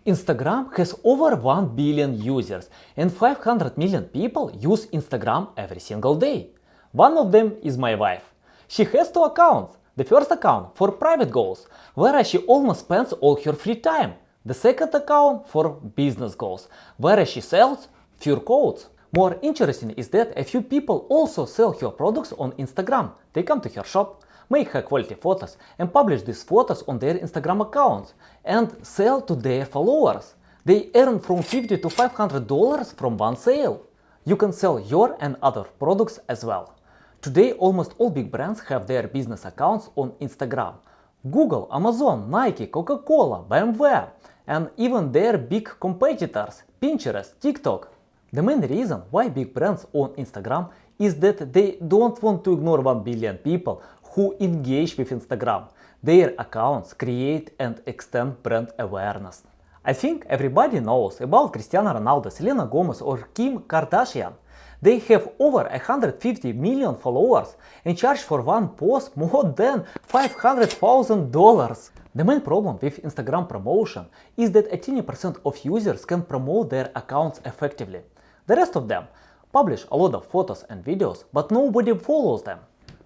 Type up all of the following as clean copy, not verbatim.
Instagram has over 1 billion users and 500 million people use Instagram every single day. One of them is my wife. She has two accounts. The first account for private goals, where she almost spends all her free time. The second account for business goals, where she sells fur coats. More interesting is that a few people also sell her products on Instagram. They come to her shop, make high quality photos and publish these photos on their Instagram accounts and sell to their followers. They earn from $50 to $500 from one sale. You can sell your and other products as well. Today almost all big brands have their business accounts on Instagram. Google, Amazon, Nike, Coca-Cola, BMW and even their big competitors Pinterest, TikTok. The main reason why big brands own Instagram is that they don't want to ignore 1 billion people who engage with Instagram. Their accounts create and extend brand awareness. I think everybody knows about Cristiano Ronaldo, Selena Gomez or Kim Kardashian. They have over 150 million followers and charge for one post more than $500,000. The main problem with Instagram promotion is that a tiny percent of users can promote their accounts effectively. The rest of them publish a lot of photos and videos, but nobody follows them.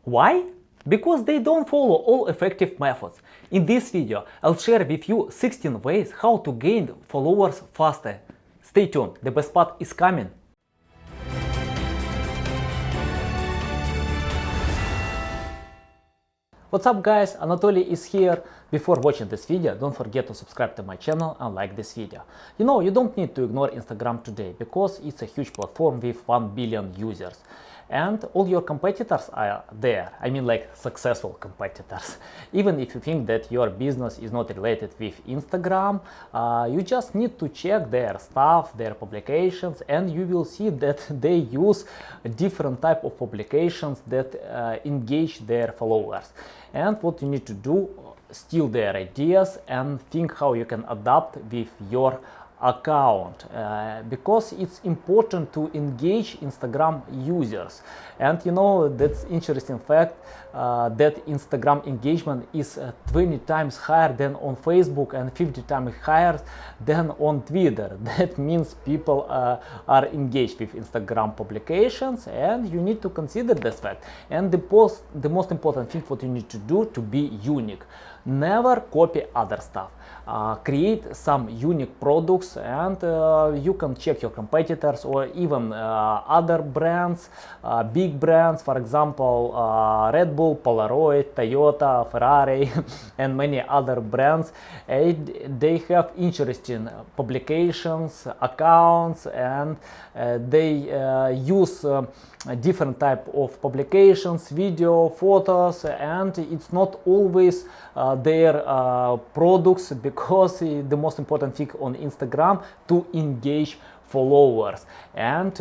Why? Because they don't follow all effective methods. In this video, I'll share with you 16 ways how to gain followers faster. Stay tuned, the best part is coming. What's up guys, Anatoly is here. Before watching this video, don't forget to subscribe to my channel and like this video. You don't need to ignore Instagram today because it's a huge platform with 1 billion users. And all your competitors are there. I mean like successful competitors. Even if you think that your business is not related with Instagram, you just need to check their stuff, their publications, and you will see that they use different type of publications that engage their followers. And what you need to do, steal their ideas and think how you can adapt with your account, because it's important to engage Instagram users. And that's interesting fact that Instagram engagement is 20 times higher than on Facebook and 50 times higher than on Twitter. That means people are engaged with Instagram publications, and you need to consider this fact. And the most important thing what you need to do to be unique. Never copy other stuff. Create some unique products, and you can check your competitors or even other brands, big brands, for example Red Bull, Polaroid, Toyota, Ferrari and many other brands. They have interesting publications, accounts, and they use different type of publications, video, photos, and it's not always their products, because the most important thing on Instagram to engage followers. And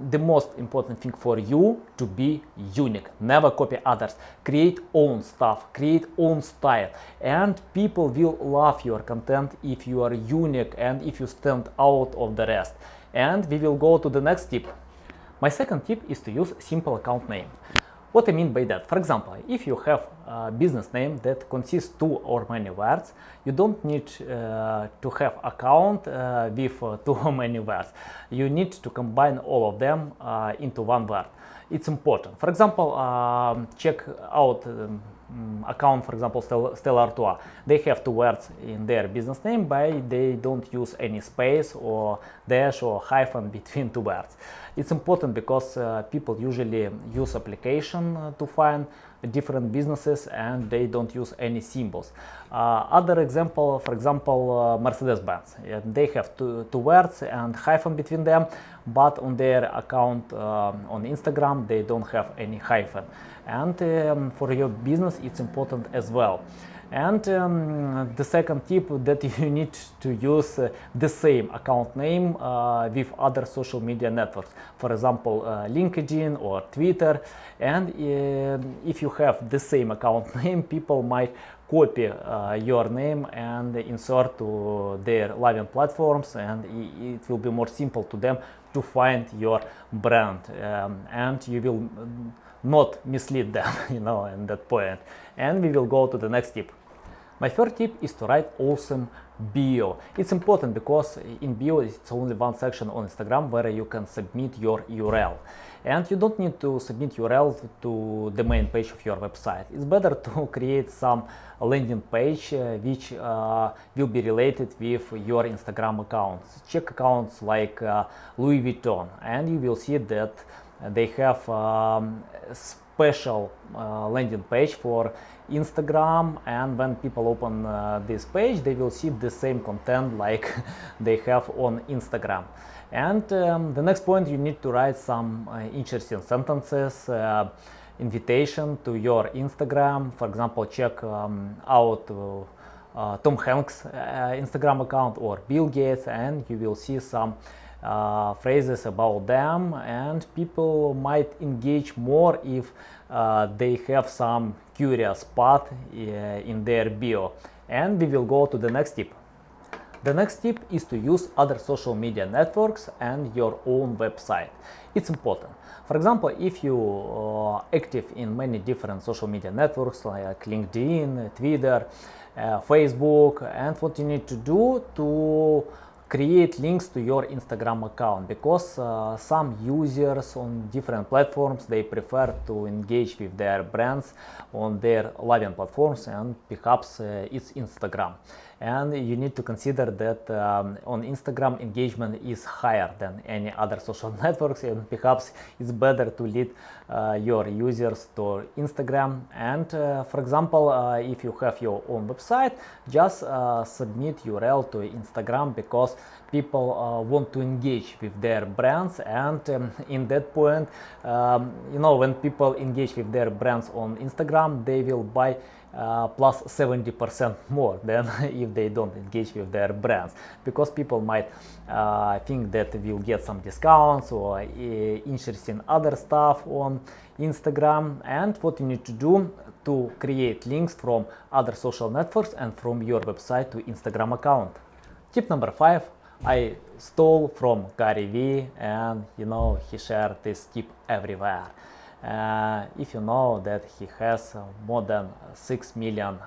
the most important thing for you to be unique. Never copy others. Create own stuff, create own style, and people will love your content if you are unique and if you stand out of the rest. And we will go to the next tip. My second tip is to use simple account name. What I mean by that? For example, if you have a business name that consists 2 or many words, you don't need to have account with too many words. You need to combine all of them into one word. It's important. For example, check out account, for example, Stella Artois. They have 2 words in their business name, but they don't use any space or dash or hyphen between 2 words. It's important because people usually use application to find different businesses and they don't use any symbols. Other example, for example, Mercedes-Benz. They have two words and hyphen between them, but on their account on Instagram they don't have any hyphen. And for your business it's important as well. And the second tip, that you need to use the same account name with other social media networks, for example LinkedIn or Twitter. And if you have the same account name, people might copy your name and insert to their live platforms, and it will be more simple to them to find your brand, and you will not mislead them, at that point. And we will go to the next tip. My third tip is to write awesome bio. It's important because in bio it's only one section on Instagram where you can submit your URL. And you don't need to submit URL to the main page of your website. It's better to create some landing page which will be related with your Instagram accounts. Check accounts like Louis Vuitton, and you will see that they have special landing page for Instagram, and when people open this page they will see the same content like they have on Instagram. And the next point, you need to write some interesting sentences, invitation to your Instagram. For example, check out Tom Hanks Instagram account or Bill Gates, and you will see some phrases about them, and people might engage more if they have some curious part in their bio. And we will go to the next tip. The next tip is to use other social media networks and your own website. It's important. For example, if you are active in many different social media networks like LinkedIn, Twitter, Facebook, and what you need to do to create links to your Instagram account, because some users on different platforms, they prefer to engage with their brands on their loving platforms, and perhaps it's Instagram. And you need to consider that on Instagram engagement is higher than any other social networks, and perhaps it's better to lead your users to Instagram. And for example, if you have your own website, just submit URL to Instagram, because people want to engage with their brands, and in that point, when people engage with their brands on Instagram, they will buy plus 70% more than if they don't engage with their brands, because people might think that we'll get some discounts or interesting other stuff on Instagram. And what you need to do to create links from other social networks and from your website to Instagram account. Tip number 5, I stole from Gary Vee, and he shared this tip everywhere. If you know that he has more than 6 million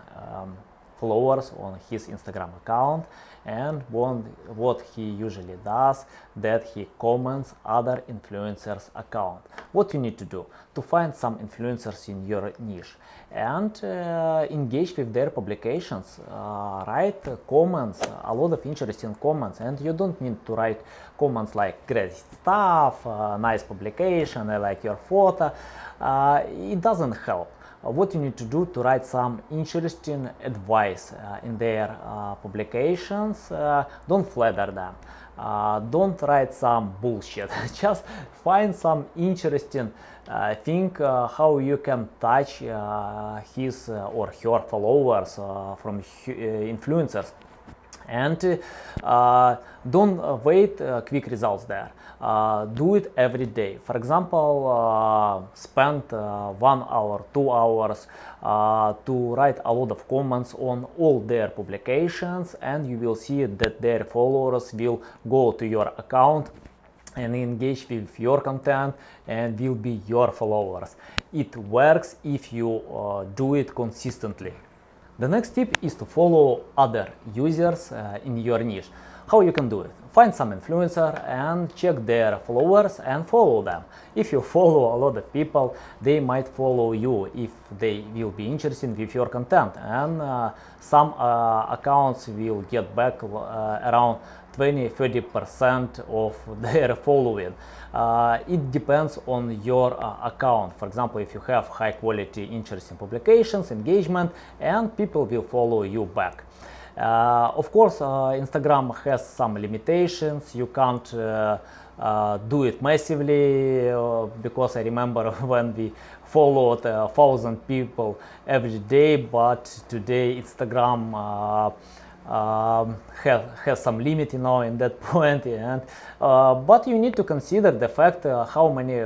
followers on his Instagram account, and what he usually does, that he comments other influencers' account. What you need to do to find some influencers in your niche and engage with their publications, write comments, a lot of interesting comments, and you don't need to write comments like great stuff, nice publication, I like your photo. It doesn't help. What you need to do to write some interesting advice in their publications. Don't flatter them. Don't write some bullshit. Just find some interesting thing how you can touch his or her followers from influencers. And don't wait quick results there. Do it every day. For example, spend 1 hour, 2 hours to write a lot of comments on all their publications, and you will see that their followers will go to your account and engage with your content and will be your followers. It works if you do it consistently. The next tip is to follow other users in your niche. How you can do it? Find some influencer and check their followers and follow them. If you follow a lot of people, they might follow you if they will be interested with your content, and some accounts will get back around 20-30% of their following. It depends on your account. For example, if you have high quality, interesting publications, engagement, and people will follow you back. Of course, Instagram has some limitations. You can't do it massively, because I remember when we followed 1,000 people every day, but today Instagram has some limit, in that point. And but you need to consider the fact how many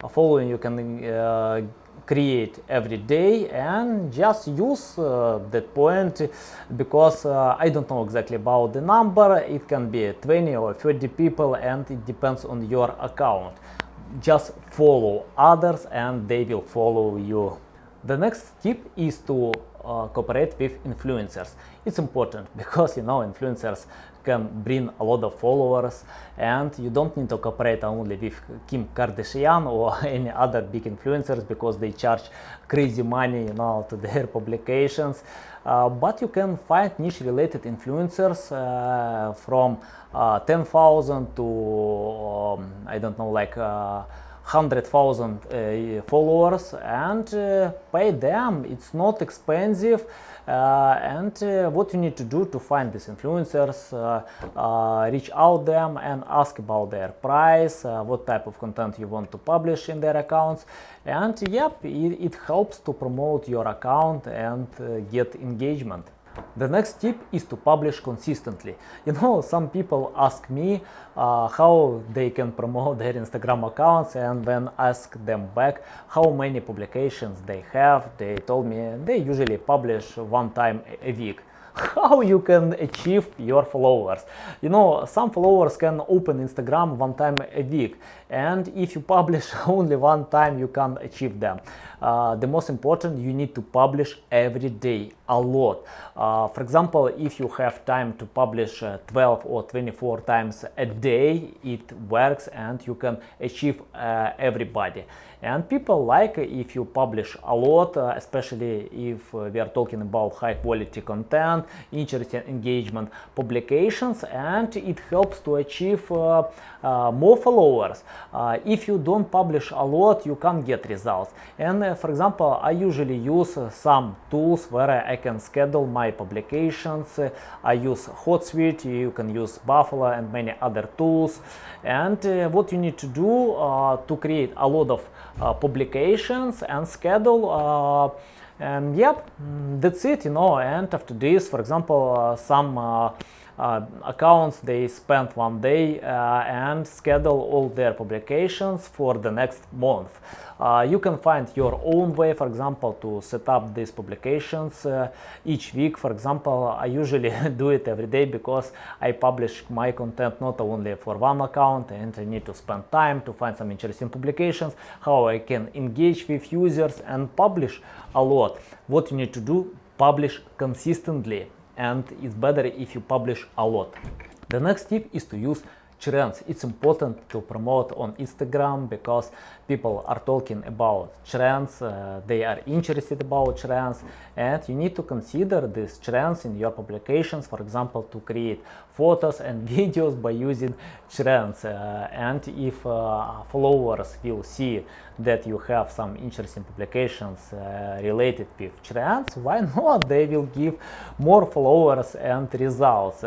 following you can create every day, and just use that point, because I don't know exactly about the number. It can be 20 or 30 people, and it depends on your account. Just follow others and they will follow you. The next tip is to cooperate with influencers. It's important because influencers can bring a lot of followers, and you don't need to cooperate only with Kim Kardashian or any other big influencers because they charge crazy money to their publications. But you can find niche related influencers from 10,000 to I don't know, like 100,000 followers, and pay them. It's not expensive. And what you need to do to find these influencers, reach out them and ask about their price, what type of content you want to publish in their accounts, and yep, it helps to promote your account and get engagement. The next tip is to publish consistently. Some people ask me how they can promote their Instagram accounts, and when I ask them back how many publications they have, they told me they usually publish one time a week. How you can achieve your followers? Some followers can open Instagram one time a week, and if you publish only one time, you can't achieve them. The most important, you need to publish every day, a lot. For example, if you have time to publish 12 or 24 times a day, it works and you can achieve everybody. And people like if you publish a lot, especially if we are talking about high quality content, interesting engagement publications, and it helps to achieve more followers. If you don't publish a lot, you can't get results. And for example, I usually use some tools where I can schedule my publications. I use Hootsuite, you can use Buffalo and many other tools. And what you need to do to create a lot of publications and schedule, and yep, that's it. And after this, for example, some accounts, they spend one day and schedule all their publications for the next month. You can find your own way, for example, to set up these publications each week. For example, I usually do it every day because I publish my content not only for one account, and I need to spend time to find some interesting publications, how I can engage with users and publish a lot. What you need to do, publish consistently, and it's better if you publish a lot. The next tip is to use trends. It's important to promote on Instagram because people are talking about trends, they are interested about trends, and you need to consider these trends in your publications, for example, to create photos and videos by using trends. And if followers will see that you have some interesting publications related with trends, why not? They will give more followers and results.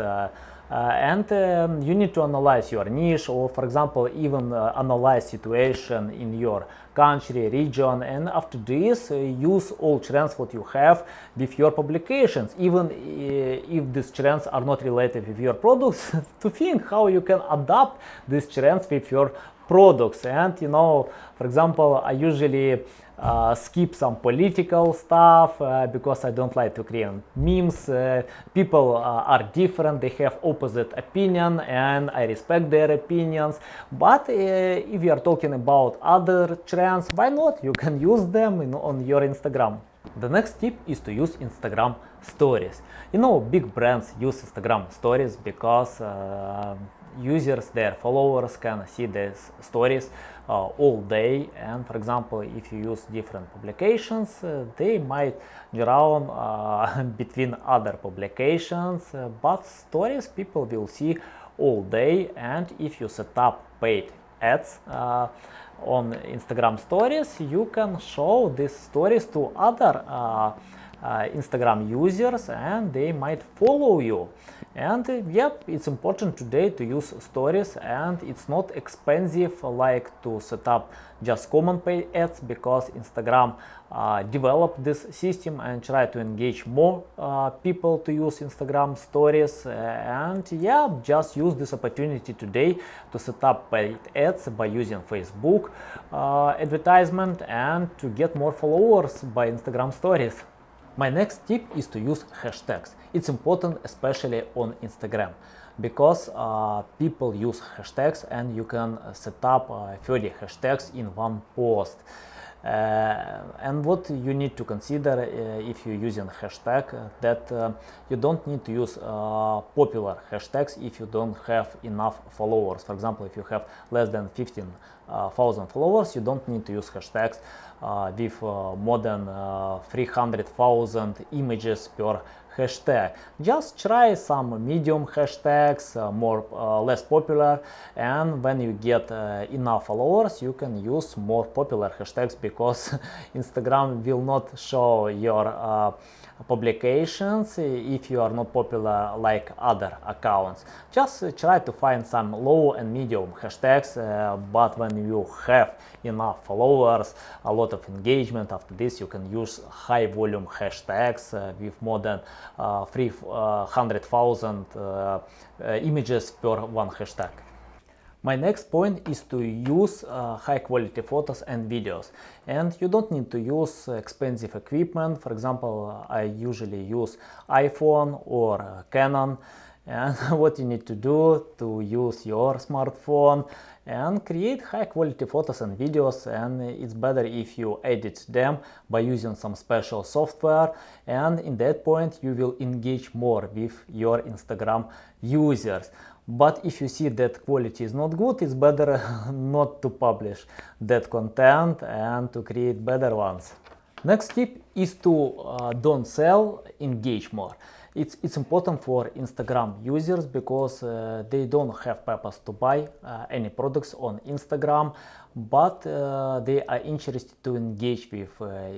You need to analyze your niche, or for example, even analyze situation in your country, region, and after this use all trends what you have with your publications, even if these trends are not related with your products, to think how you can adapt these trends with your products. And for example, I usually skip some political stuff because I don't like to create memes. People are different, they have opposite opinion, and I respect their opinions. But if you are talking about other trends, why not? You can use them on your Instagram. The next tip is to use Instagram stories. Big brands use Instagram stories because users, their followers, can see these stories all day. And for example, if you use different publications, they might drown between other publications, but stories people will see all day. And if you set up paid ads on Instagram stories, you can show these stories to other Instagram users, and they might follow you. And yep, it's important today to use stories, and it's not expensive like to set up just common paid ads, because Instagram developed this system and try to engage more people to use Instagram stories. And yeah, just use this opportunity today to set up paid ads by using Facebook advertisement and to get more followers by Instagram stories. My next tip is to use hashtags. It's important, especially on Instagram, because people use hashtags, and you can set up 30 hashtags in one post. And what you need to consider if you're using hashtag, that you don't need to use popular hashtags if you don't have enough followers. For example, if you have less than 15,000 followers, you don't need to use hashtags with more than 300,000 images per hashtag. Just try some medium hashtags, less popular, and when you get enough followers, you can use more popular hashtags, because Instagram will not show your publications if you are not popular like other accounts. Just try to find some low and medium hashtags, but when you have enough followers, a lot of engagement, after this you can use high volume hashtags with more than 300,000 images per one hashtag. My next point is to use high quality photos and videos, and you don't need to use expensive equipment. For example, I usually use iPhone or Canon, and what you need to do to use your smartphone and create high quality photos and videos, and it's better if you edit them by using some special software, and in that point you will engage more with your Instagram users. But if you see that quality is not good, it's better not to publish that content and to create better ones. Next tip is to don't sell, engage more. It's important for Instagram users, because they don't have purpose to buy any products on Instagram, but they are interested to engage with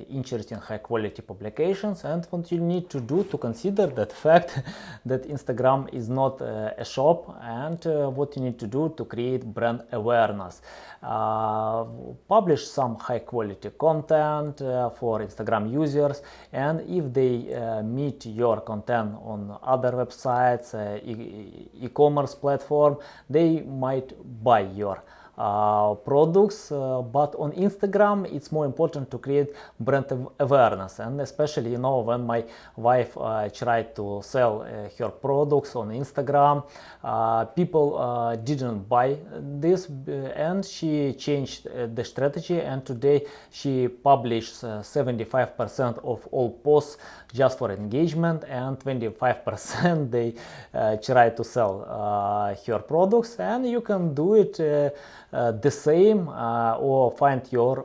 interesting high quality publications. And what you need to do to consider that fact that Instagram is not a shop, and what you need to do to create brand awareness. Publish some high quality content for Instagram users, and if they meet your content on other websites, e-commerce platform, they might buy your products, but on Instagram it's more important to create brand awareness. And especially, when my wife tried to sell her products on Instagram, people didn't buy this, and she changed the strategy, and today she publishes 75% of all posts just for engagement, and 25% they try to sell her products. And you can do it the same, or find your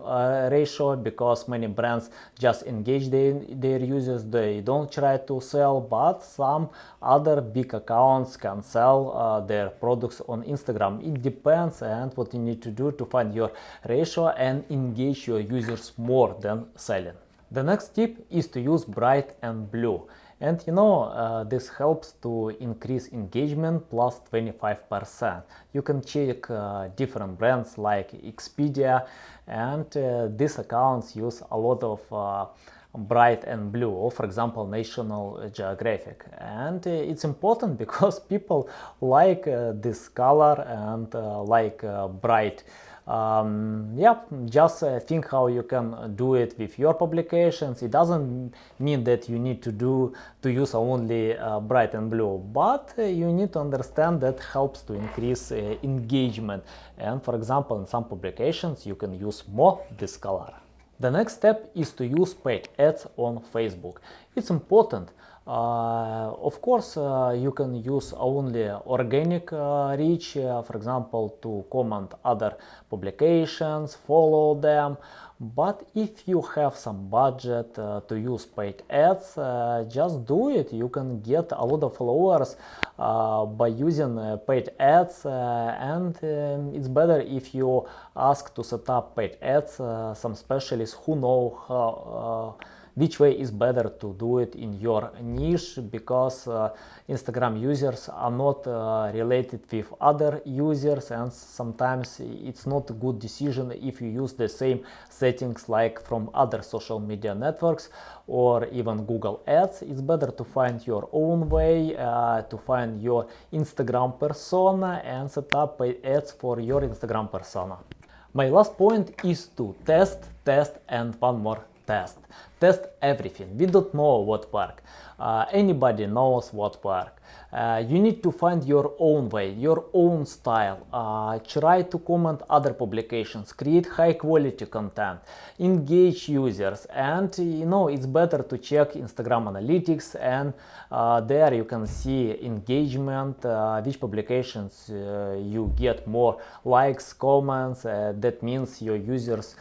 ratio, because many brands just engage their users, they don't try to sell, but some other big accounts can sell their products on Instagram. It depends, and what you need to do to find your ratio and engage your users more than selling. The next tip is to use bright and blue. And this helps to increase engagement plus 25%. You can check different brands like Expedia, and these accounts use a lot of bright and blue, or for example National Geographic. And it's important because people like this color and like bright. Just think how you can do it with your publications. It doesn't mean that you need to use only bright and blue, but you need to understand that helps to increase engagement. And for example, in some publications you can use more this color. The next step is to use paid ads on Facebook. It's important. Of course, you can use only organic reach, for example, to comment other publications, follow them. But if you have some budget to use paid ads, just do it. You can get a lot of followers by using paid ads, and it's better if you ask to set up paid ads some specialists who know how which way is better to do it in your niche, because Instagram users are not related with other users, and sometimes it's not a good decision if you use the same settings like from other social media networks or even Google Ads. It's better to find your own way, to find your Instagram persona and set up paid ads for your Instagram persona. My last point is to test, and one more test. test everything. We don't know what work. Anybody knows what work. You need to find your own way, your own style. Try to comment other publications, create high quality content, engage users, and it's better to check Instagram analytics, and there you can see engagement, which publications you get more likes, comments. That means your users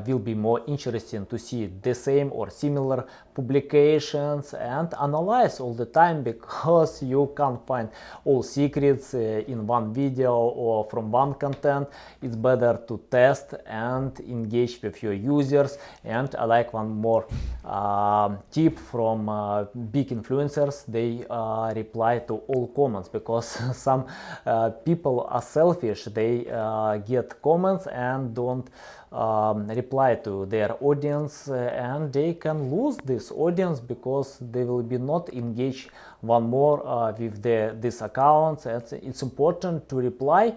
will be more interested to see the same or similar publications, and analyze all the time, because you can't find all secrets in one video or from one content. It's better to test and engage with your users. And I like one more tip from big influencers. They reply to all comments, because some people are selfish. They get comments and don't reply to their audience, and they can lose this audience because they will be not engaged one more with these accounts. And it's important to reply,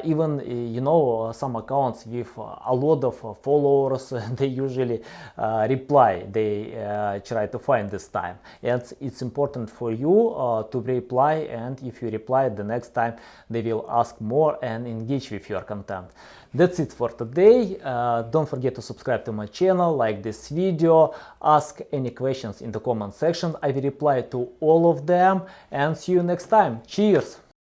even some accounts with a lot of followers, they usually reply. They try to find this time, and it's important for you to reply, and if you reply, the next time they will ask more and engage with your content. That's it for today. Don't forget to subscribe to my channel, like this video, ask any questions in the comment section. I will reply to all of them, and see you next time. Cheers!